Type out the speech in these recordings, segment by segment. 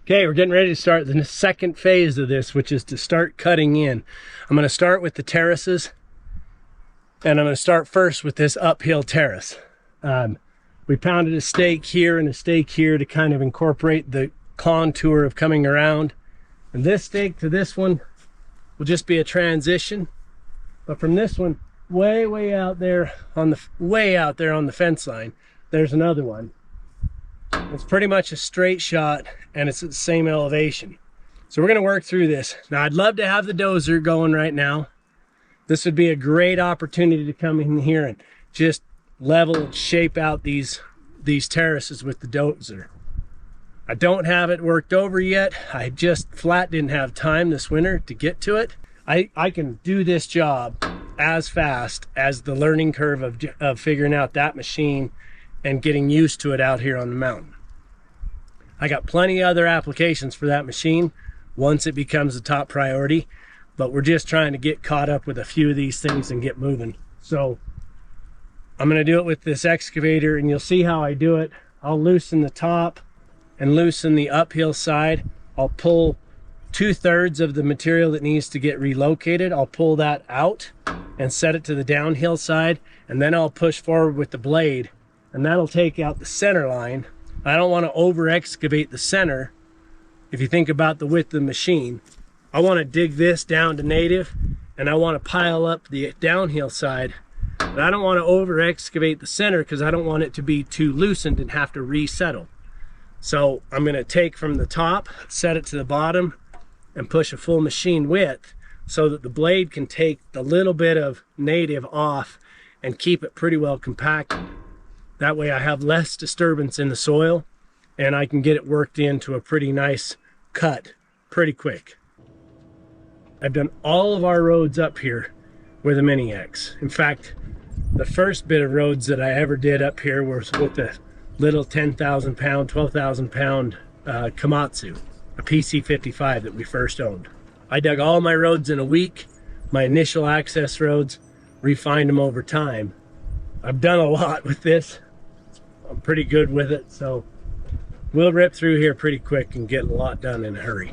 Okay, we're getting ready to start the second phase of this, which is to start cutting in. I'm going to start with the terraces, and I'm going to start first with this uphill terrace. We pounded a stake here and a stake here to kind of incorporate the contour of coming around. And this stake to this one will just be a transition. But from this one, way out there on the fence line, there's another one. It's pretty much a straight shot and it's at the same elevation. So we're going to work through this. Now I'd love to have the dozer going right now. This would be a great opportunity to come in here and just level and shape out these terraces with the dozer. I don't have it worked over yet. I just flat didn't have time this winter to get to it. I can do this job as fast as the learning curve of figuring out that machine and getting used to it out here on the mountain. I got plenty of other applications for that machine once it becomes a top priority, but we're just trying to get caught up with a few of these things and get moving. So I'm going to do it with this excavator, and you'll see how I do it. I'll loosen the top and loosen the uphill side. I'll pull 2/3 of the material that needs to get relocated. I'll pull that out and set it to the downhill side, and then I'll push forward with the blade, and that'll take out the center line. I don't want to over excavate the center. If you think about the width of the machine, I want to dig this down to native, and I want to pile up the downhill side, but I don't want to over excavate the center because I don't want it to be too loosened and have to resettle. So I'm going to take from the top, set it to the bottom, and push a full machine width so that the blade can take the little bit of native off and keep it pretty well compacted. That way I have less disturbance in the soil and I can get it worked into a pretty nice cut pretty quick. I've done all of our roads up here with a Mini X. In fact, the first bit of roads that I ever did up here was with the little 10,000 pound, 12,000 pound Komatsu, a PC55 that we first owned. I dug all my roads in a week, my initial access roads, refined them over time. I've done a lot with this. I'm pretty good with it, so we'll rip through here pretty quick and get a lot done in a hurry.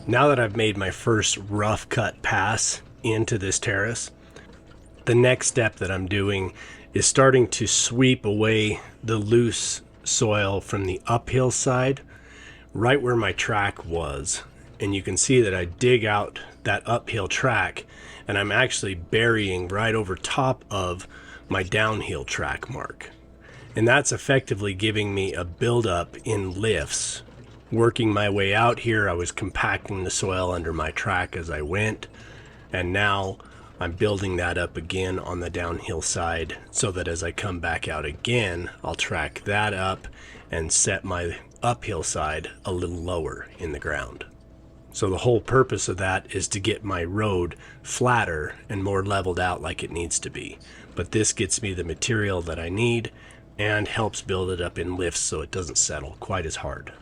Now that I've made my first rough cut pass into this terrace, the next step that I'm doing is starting to sweep away the loose soil from the uphill side right where my track was. And you can see that I dig out that uphill track and I'm actually burying right over top of my downhill track mark. And that's effectively giving me a buildup in lifts. Working my way out here, I was compacting the soil under my track as I went, and now I'm building that up again on the downhill side so that as I come back out again, I'll track that up and set my uphill side a little lower in the ground. So the whole purpose of that is to get my road flatter and more leveled out like it needs to be. But this gets me the material that I need and helps build it up in lifts so it doesn't settle quite as hard.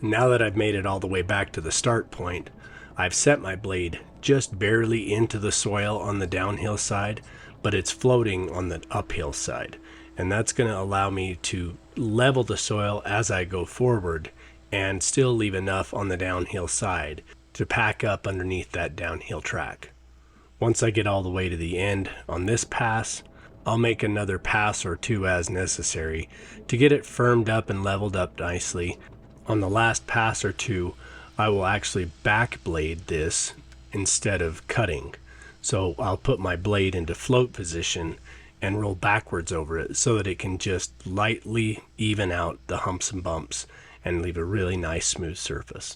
Now that I've made it all the way back to the start point, I've set my blade just barely into the soil on the downhill side, but it's floating on the uphill side. And that's going to allow me to level the soil as I go forward and still leave enough on the downhill side to pack up underneath that downhill track. Once I get all the way to the end on this pass, I'll make another pass or two as necessary to get it firmed up and leveled up nicely. On the last pass or two, I will actually back blade this instead of cutting. So I'll put my blade into float position and roll backwards over it so that it can just lightly even out the humps and bumps and leave a really nice smooth surface.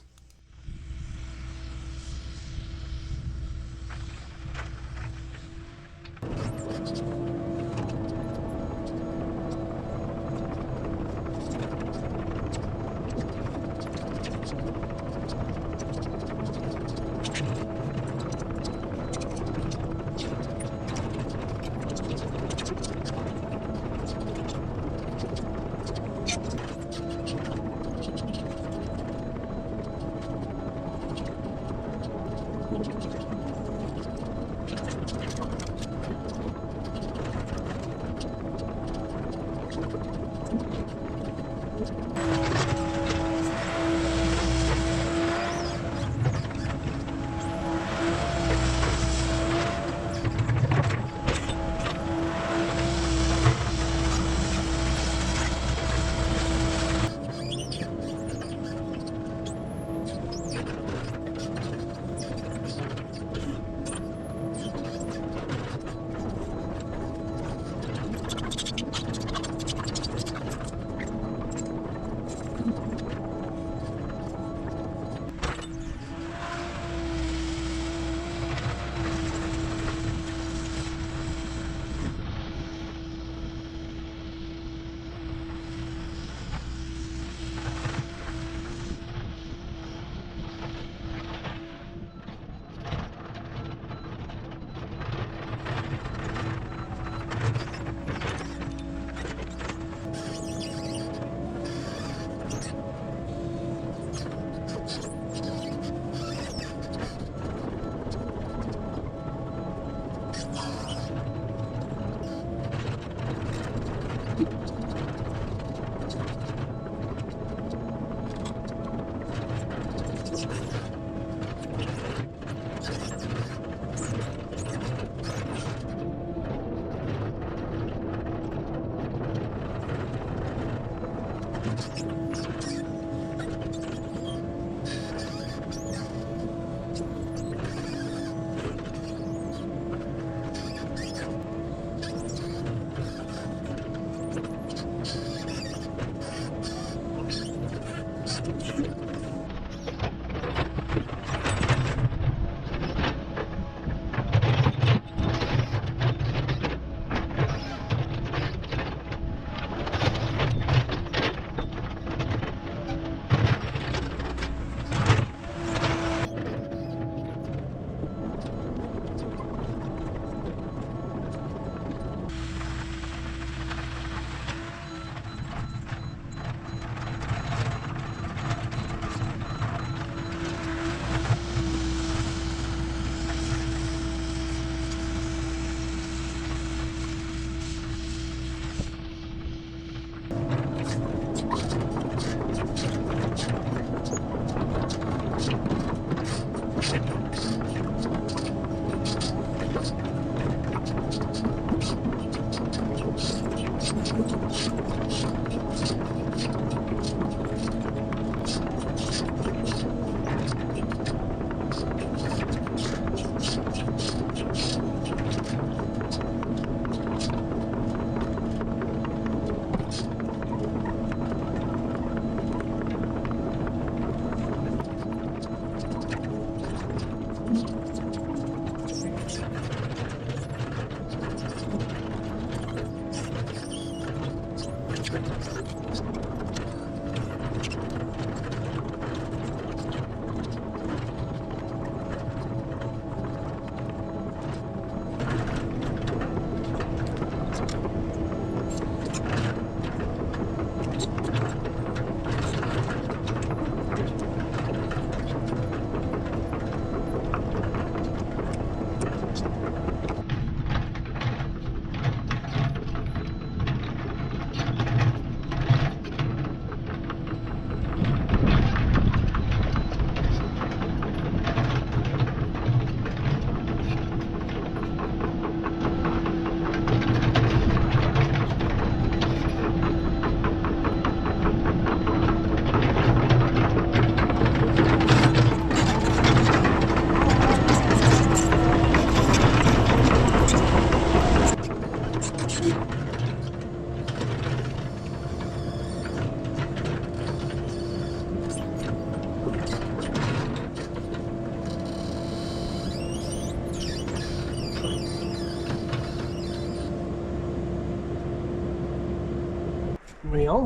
Wheel.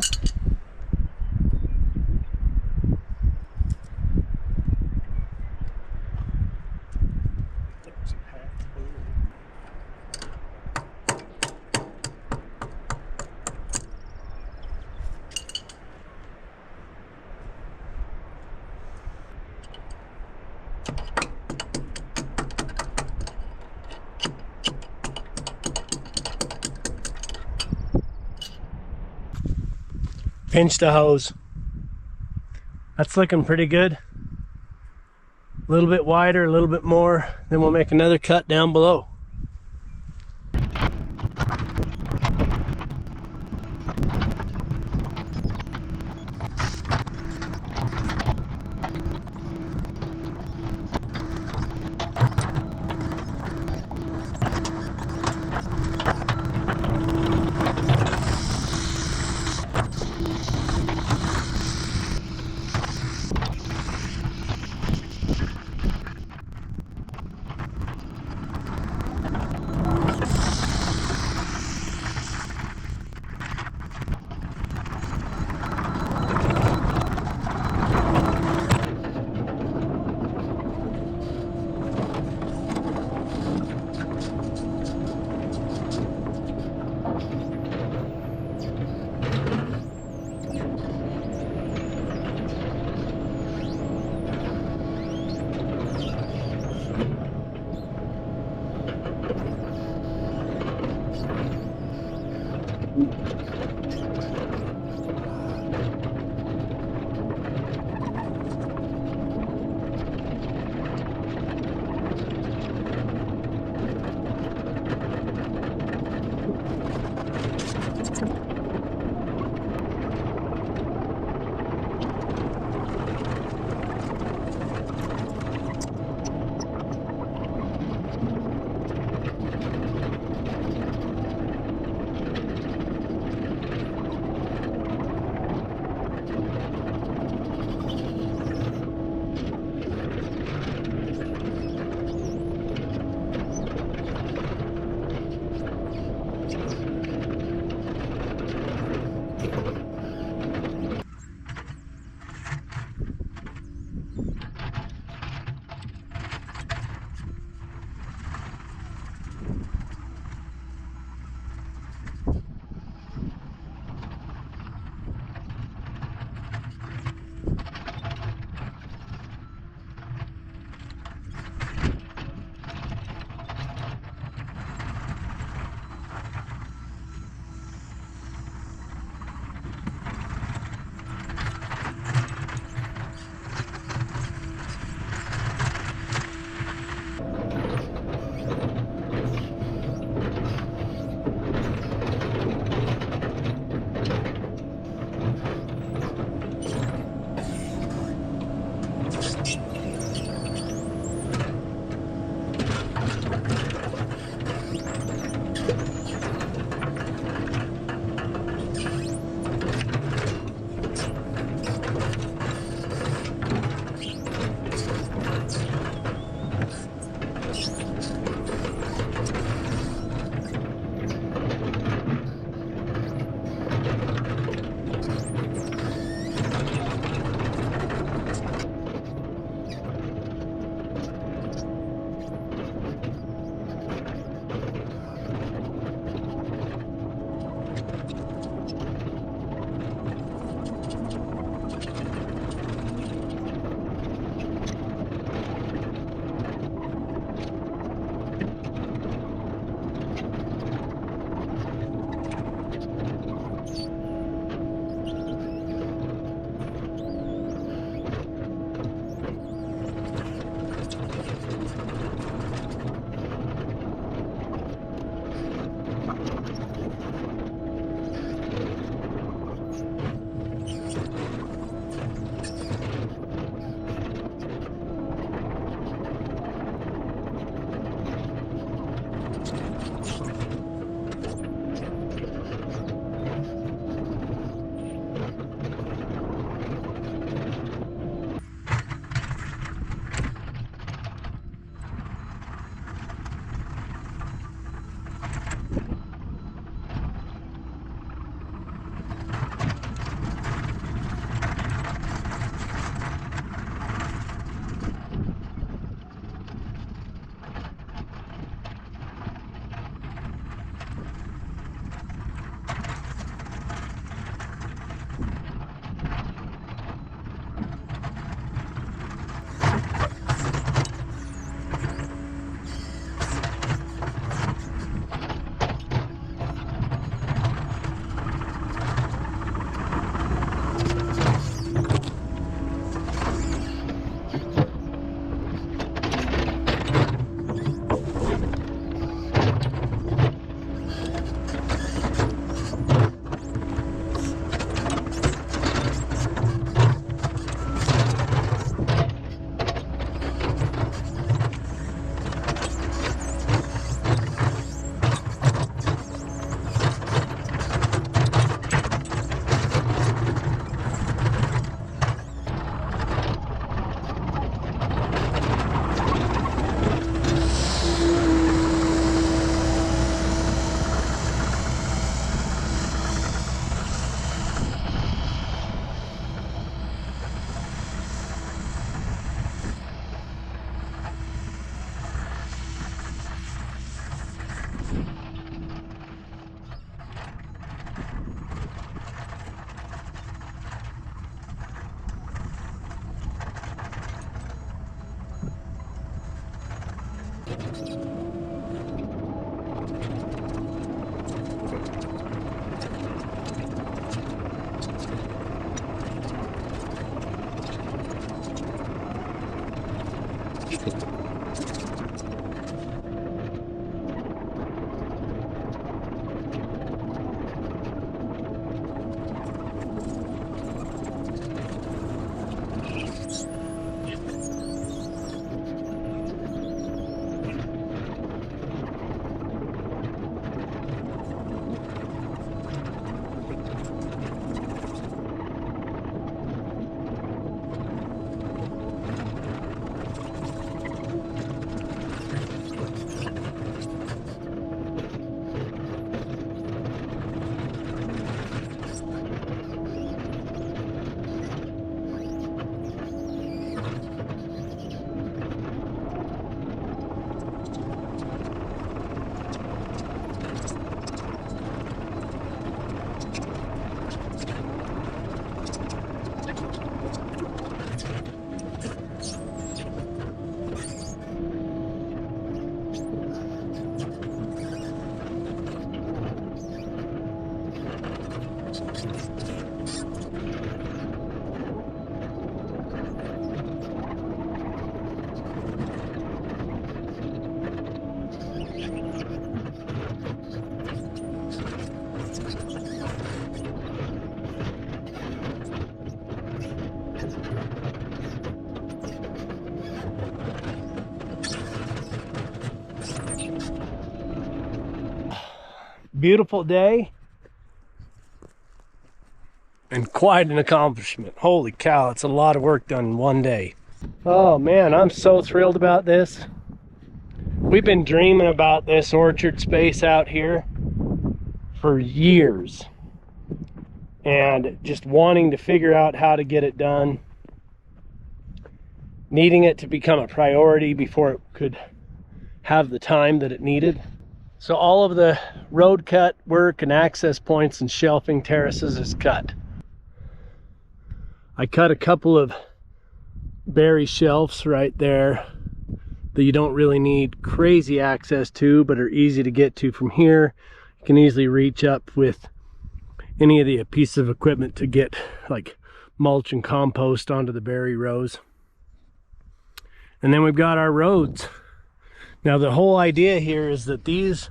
Pinch the hose. That's looking pretty good. A little bit wider, a little bit more, then we'll make another cut down below. Beautiful day and quite an accomplishment. Holy cow, it's a lot of work done in one day. Oh man, I'm so thrilled about this. We've been dreaming about this orchard space out here for years and just wanting to figure out how to get it done, needing it to become a priority before it could have the time that it needed. So all of the road cut work and access points and shelving terraces is cut. I cut a couple of berry shelves right there that you don't really need crazy access to, but are easy to get to from here. You can easily reach up with any of the pieces of equipment to get like mulch and compost onto the berry rows. And then we've got our roads. Now the whole idea here is that these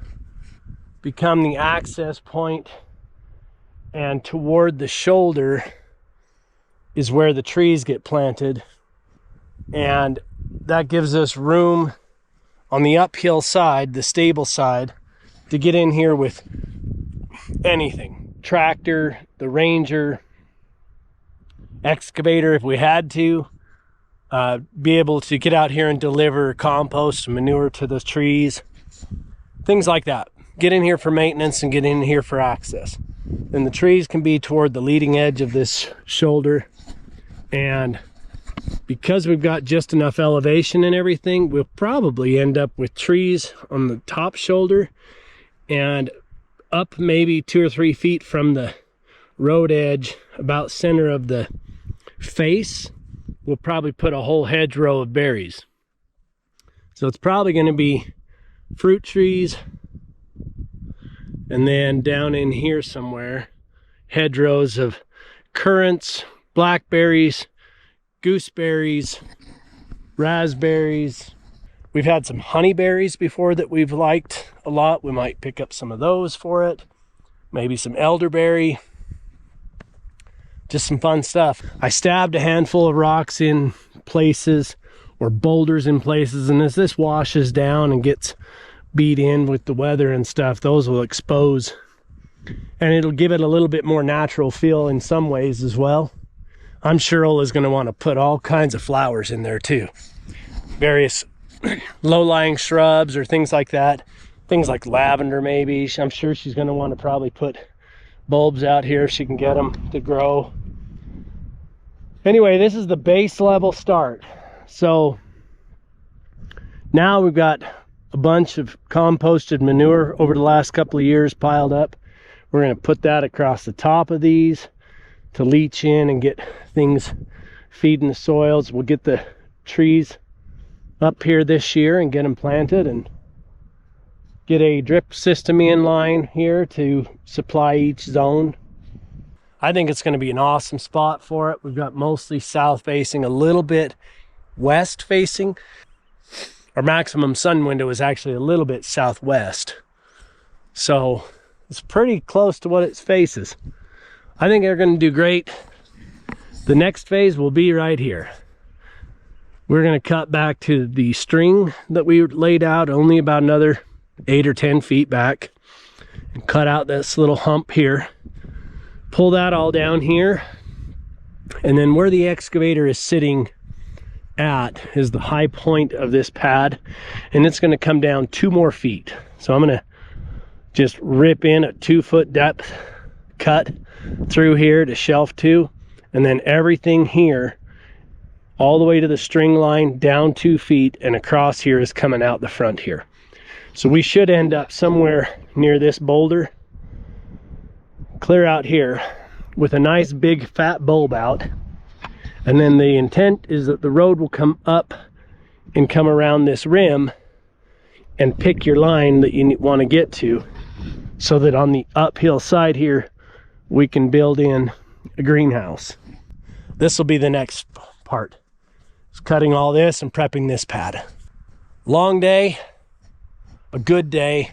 become the access point, and toward the shoulder is where the trees get planted, and that gives us room on the uphill side, the stable side, to get in here with anything. Tractor, the Ranger, excavator if we had to. Be able to get out here and deliver compost and manure to the trees, things like that. Get in here for maintenance and get in here for access. And the trees can be toward the leading edge of this shoulder, and because we've got just enough elevation and everything, we'll probably end up with trees on the top shoulder and up maybe 2 or 3 feet from the road edge, about center of the face. We'll probably put a whole hedgerow of berries. So it's probably going to be fruit trees, and then down in here somewhere, hedgerows of currants, blackberries, gooseberries, raspberries. We've had some honeyberries before that we've liked a lot. We might pick up some of those for it. Maybe some elderberry. Just some fun stuff. I stabbed a handful of rocks in places, or boulders in places, and as this washes down and gets beat in with the weather and stuff, those will expose, and it'll give it a little bit more natural feel in some ways as well. I'm sure Ola's going to want to put all kinds of flowers in there too. Various low-lying shrubs or things like that. Things like lavender maybe. I'm sure she's going to want to probably put bulbs out here if she can get them to grow. Anyway, this is the base level start. So now we've got a bunch of composted manure over the last couple of years piled up. We're going to put that across the top of these to leach in and get things feeding the soils. We'll get the trees up here this year and get them planted, and get a drip system in line here to supply each zone. I think it's going to be an awesome spot for it. We've got mostly south facing, a little bit west facing. Our maximum sun window is actually a little bit southwest. So it's pretty close to what it faces. I think they're going to do great. The next phase will be right here. We're going to cut back to the string that we laid out, only about another 8 or 10 feet back, and cut out this little hump here. Pull that all down here, and then where the excavator is sitting at is the high point of this pad, and it's going to come down 2 more feet. So I'm going to just rip in a 2-foot depth cut through here to shelf 2, and then everything here all the way to the string line down 2 feet and across here is coming out the front here. So we should end up somewhere near this boulder, clear out here, with a nice big fat bulb out. And then the intent is that the road will come up and come around this rim and pick your line that you want to get to, so that on the uphill side here we can build in a greenhouse. This will be the next part. It's cutting all this and prepping this pad. Long day, a good day.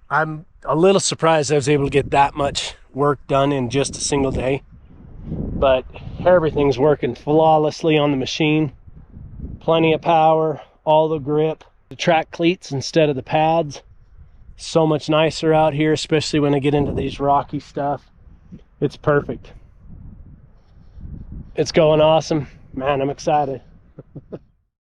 I'm a little surprised I was able to get that much work done in just a single day, but everything's working flawlessly on the machine. Plenty of power, all the grip. The track cleats instead of the pads. So much nicer out here, especially when I get into these rocky stuff. It's perfect. It's going awesome. Man, I'm excited.